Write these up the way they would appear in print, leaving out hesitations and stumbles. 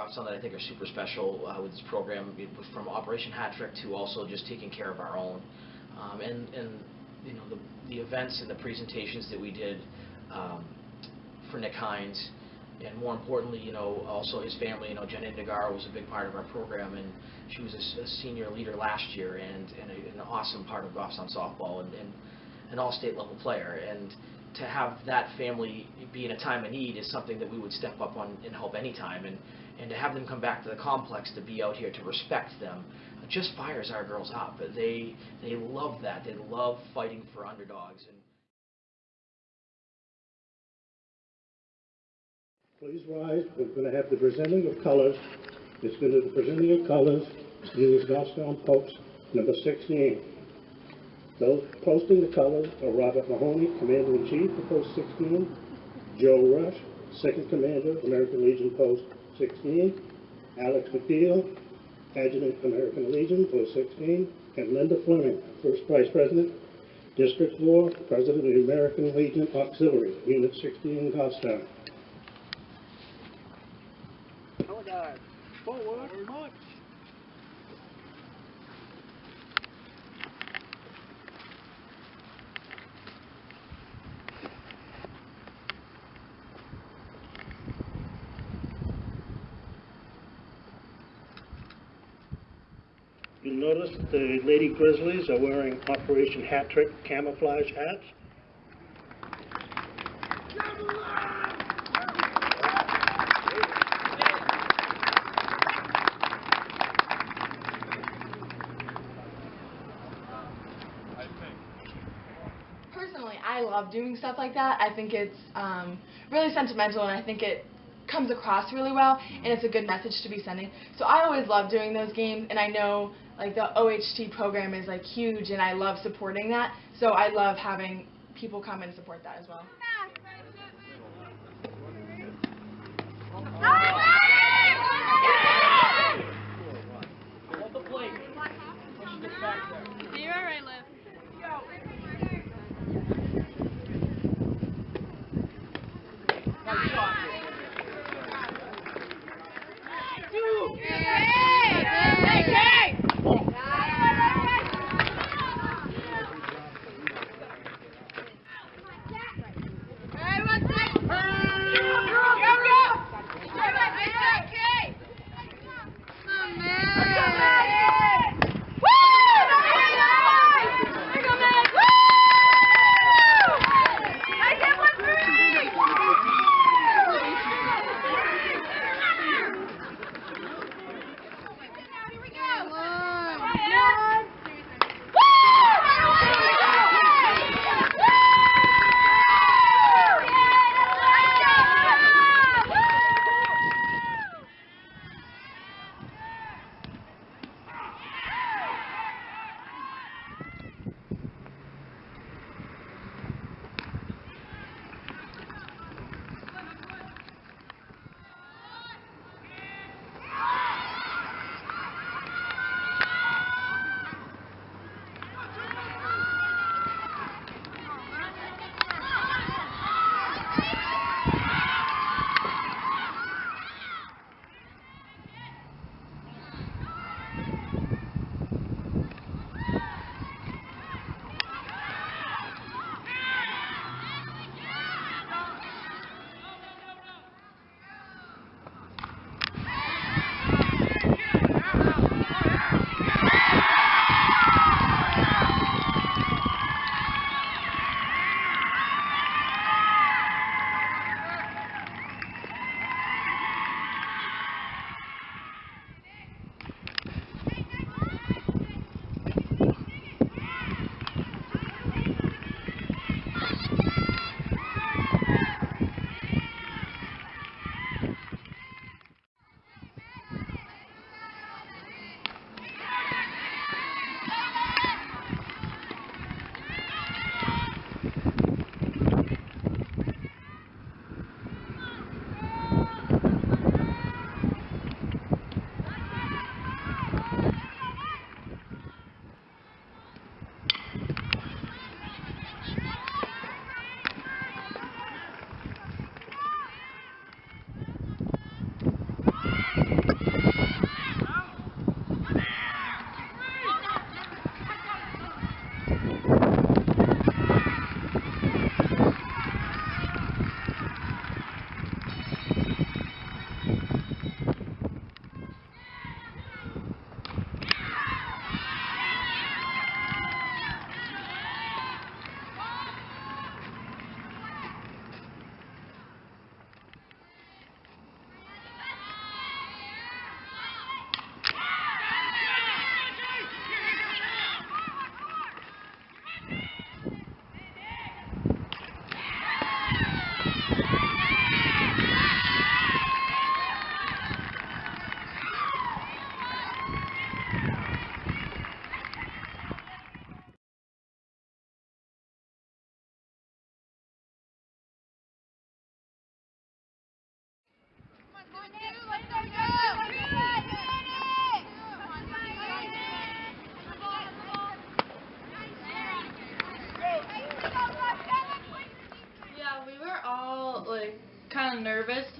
Goffstown that I think are super special with this program, from Operation Hat Trick to also just taking care of our own. And you know, the events and the presentations that we did for Nick Hines, and more importantly, you know, also his family. You know, Jenna Nagara was a big part of our program, and she was a senior leader last year, and an awesome part of Goffstown softball, and an all-state level player. And to have that family be in a time of need is something that we would step up on and help anytime. And to have them come back to the complex to be out here to respect them just fires our girls up. They love that. They love fighting for underdogs. And please rise. We're going to have the presenting of colors. It's going to be the presenting of colors. Use Goffstown Post number 16. Those posting the colors are Robert Mahoney, Commander-in-Chief for Post 16, Joe Rush, Second Commander, American Legion Post 16, Alex McNeil, Adjutant, American Legion Post 16, and Linda Fleming, First Vice President, District 4, President of the American Legion Auxiliary, Unit 16, Goffstown. Color guard, forward, march. You'll notice that the Lady Grizzlies are wearing Operation Hat Trick camouflage hats. Personally, I love doing stuff like that. I think it's really sentimental, and I think it comes across really well, and it's a good message to be sending. So I always love doing those games, and I know like the OHT program is like huge, and I love supporting that. So I love having people come and support that as well. You're all right, Liv.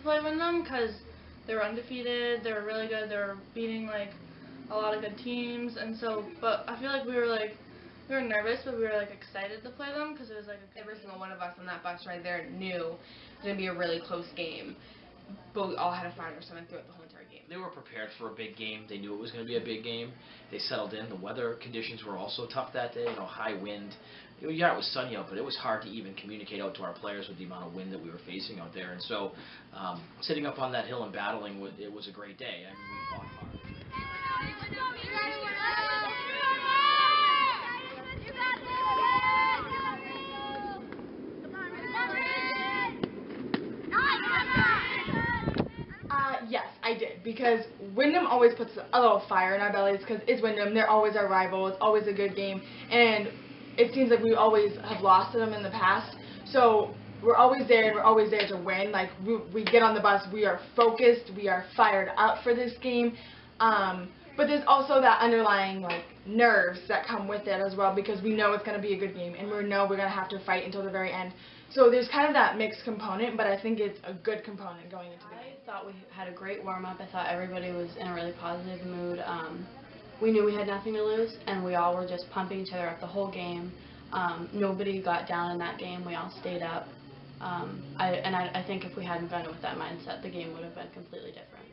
play Windham because they were undefeated, they were really good, they were beating like a lot of good teams, and so, but I feel like we were nervous, but we were like excited to play them because it was like every single one of us on that bus ride there knew it was going to be a really close game, but we all had to find our stomach throughout the whole entire game. They were prepared for a big game. They knew it was going to be a big game. They settled in. The weather conditions were also tough that day. High wind. Yeah, it was sunny out, but it was hard to even communicate out to our players with the amount of wind that we were facing out there. And so, sitting up on that hill and battling, it was a great day. I mean, we fought hard. Yes, I did, because Windham always puts a little fire in our bellies because it's Windham. They're always our rival. It's always a good game, and it seems like we always have lost to them in the past. So we're always there, and we're always there to win. Like, we get on the bus, we are focused, we are fired up for this game. But there's also that underlying, like, nerves that come with it as well, because we know it's going to be a good game, and we know we're going to have to fight until the very end. So there's kind of that mixed component, but I think it's a good component going into the game. I thought we had a great warm-up. I thought everybody was in a really positive mood. We knew we had nothing to lose, and we all were just pumping each other up the whole game. Nobody got down in that game. We all stayed up. I think if we hadn't gone in with that mindset, the game would have been completely different.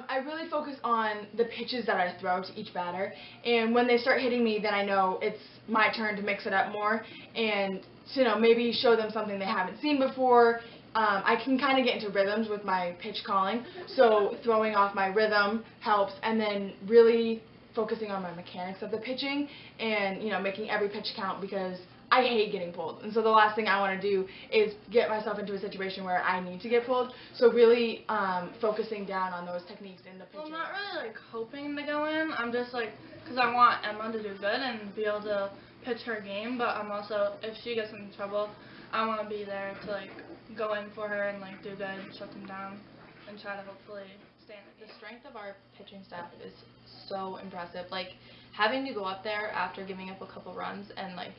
I really focus on the pitches that I throw to each batter, and when they start hitting me, then I know it's my turn to mix it up more and to maybe show them something they haven't seen before. I can kind of get into rhythms with my pitch calling, so throwing off my rhythm helps, and then really focusing on my mechanics of the pitching and making every pitch count, because I hate getting pulled, and so the last thing I want to do is get myself into a situation where I need to get pulled. So really focusing down on those techniques in the pitching. Well, I'm not really like hoping to go in. I'm just like, because I want Emma to do good and be able to pitch her game, but I'm also, if she gets in trouble, I want to be there to like go in for her and like do good, shut them down, and try to hopefully stay in the game. The strength of our pitching staff is so impressive. Like, having to go up there after giving up a couple runs and like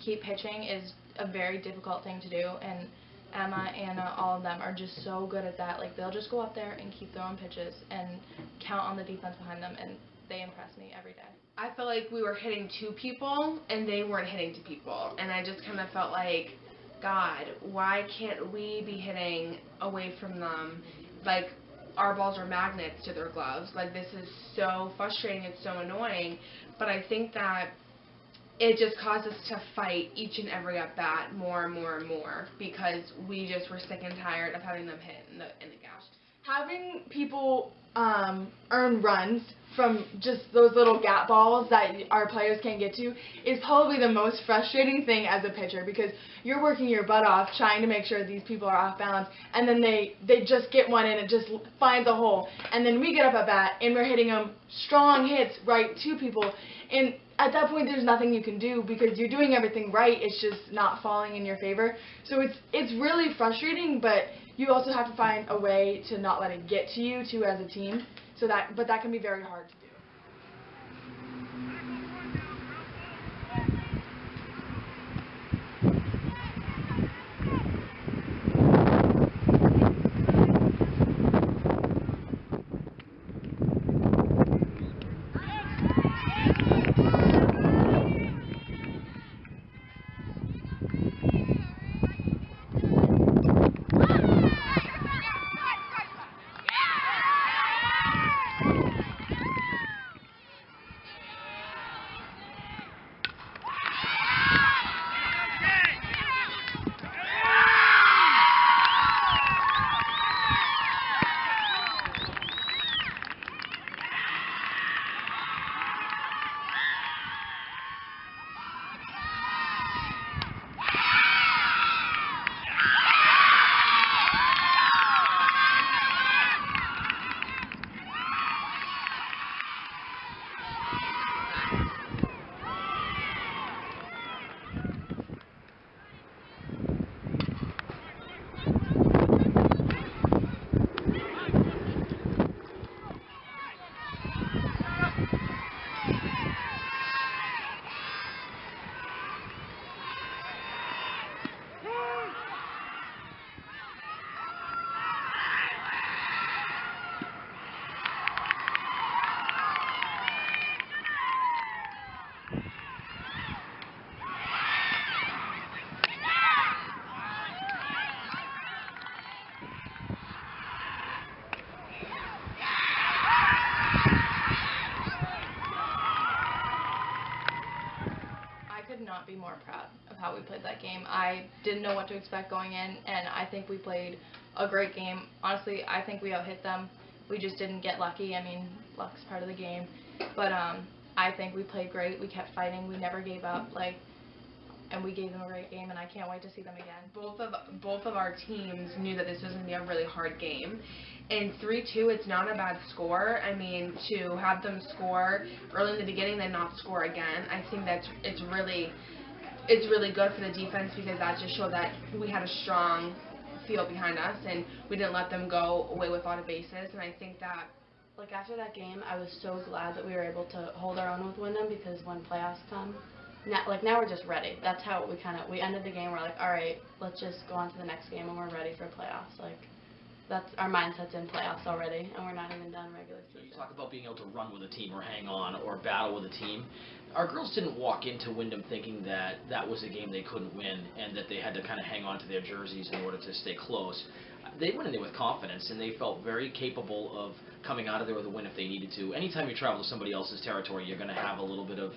keep pitching is a very difficult thing to do, and Emma, Anna, all of them are just so good at that. Like, they'll just go up there and keep throwing pitches and count on the defense behind them, and they impress me every day. I felt like we were hitting to people and they weren't hitting to people, and I just kind of felt like, God, why can't we be hitting away from them? Like, our balls are magnets to their gloves. Like, this is so frustrating, it's so annoying, but I think that it just caused us to fight each and every at bat more and more and more because we just were sick and tired of having them hit in the gash. Having people earn runs from just those little gap balls that our players can't get to is probably the most frustrating thing as a pitcher, because you're working your butt off trying to make sure these people are off balance, and then they just get one and it just finds a hole, and then we get up at bat and we're hitting them strong hits right to people, and at that point there's nothing you can do because you're doing everything right, it's just not falling in your favor. So it's really frustrating, but you also have to find a way to not let it get to you too as a team. But that can be very hard to do. Not be more proud of how we played that game. I didn't know what to expect going in, and I think we played a great game. Honestly, I think we out-hit them. We just didn't get lucky. I mean, luck's part of the game. But I think we played great. We kept fighting. We never gave up. And we gave them a great game, and I can't wait to see them again. Both of our teams knew that this was going to be a really hard game. And 3-2, it's not a bad score. I mean, to have them score early in the beginning, then not score again, I think it's really good for the defense, because that just showed that we had a strong field behind us, and we didn't let them go away with a lot of bases. And I think that, after that game, I was so glad that we were able to hold our own with Windham, because when playoffs come, now we're just ready. That's how we ended the game. We're like, all right, let's just go on to the next game, and we're ready for playoffs. That's our mindset's in playoffs already, and we're not even done regular season. You talk about being able to run with a team or hang on or battle with a team. Our girls didn't walk into Windham thinking that that was a game they couldn't win and that they had to kind of hang on to their jerseys in order to stay close. They went in there with confidence, and they felt very capable of coming out of there with a win if they needed to. Anytime you travel to somebody else's territory, you're going to have a little bit of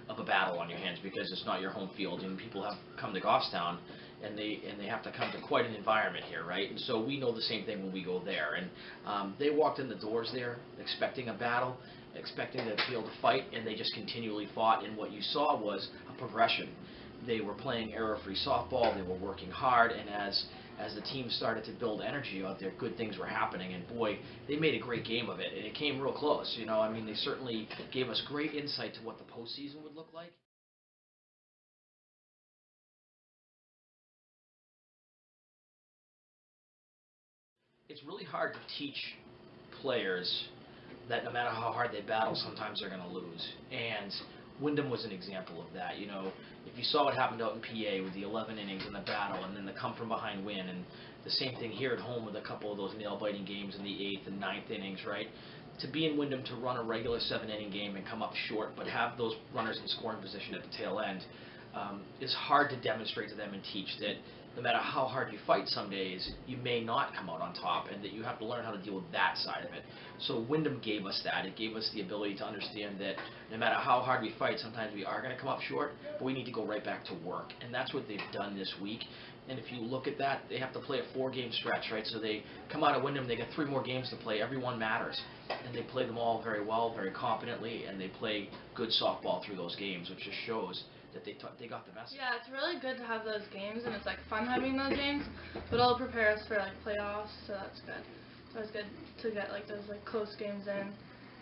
a battle on your hands because it's not your home field, and people have come to Goffstown, and they have to come to quite an environment here, right? And so we know the same thing when we go there. And they walked in the doors there expecting a battle, expecting to be able to fight, and they just continually fought. And what you saw was a progression. They were playing error-free softball. They were working hard, and as the team started to build energy out there, good things were happening. And boy, they made a great game of it, and it came real close. You know, I mean, they certainly gave us great insight to what the postseason would look like. It's really hard to teach players that no matter how hard they battle, sometimes they're going to lose. And Windham was an example of that. You know, if you saw what happened out in PA with the 11 innings in the battle and then the come-from-behind win, and the same thing here at home with a couple of those nail-biting games in the 8th and 9th innings, right? To be in Windham to run a regular 7-inning game and come up short, but have those runners in scoring position at the tail end, is hard to demonstrate to them and teach that no matter how hard you fight some days, you may not come out on top, and that you have to learn how to deal with that side of it. So Windham gave us that. It gave us the ability to understand that no matter how hard we fight, sometimes we are going to come up short, but we need to go right back to work. And that's what they've done this week. And if you look at that, they have to play a 4-game stretch, right? So they come out of Windham, they get 3 more games to play. Every one matters. And they play them all very well, very competently, and they play good softball through those games, which just shows that they got the message. Yeah, it's really good to have those games, and it's like fun having those games, but it'll prepare us for like playoffs, so that's good. So it's good to get like those like close games in,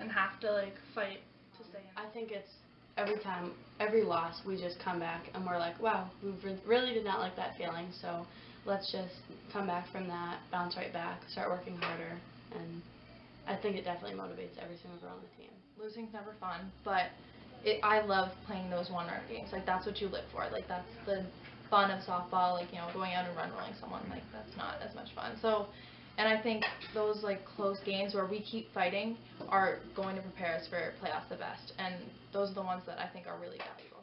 and have to like fight to stay in. I think it's every loss, we just come back and we're like, wow, we really did not like that feeling, so let's just come back from that, bounce right back, start working harder, and I think it definitely motivates every single girl on the team. Losing's never fun, but I love playing those one-run games. Like, that's what you live for. Like, that's the fun of softball. Like, you know, going out and run-rolling someone, like, that's not as much fun. So, and I think those, like, close games where we keep fighting are going to prepare us for playoffs the best. And those are the ones that I think are really valuable.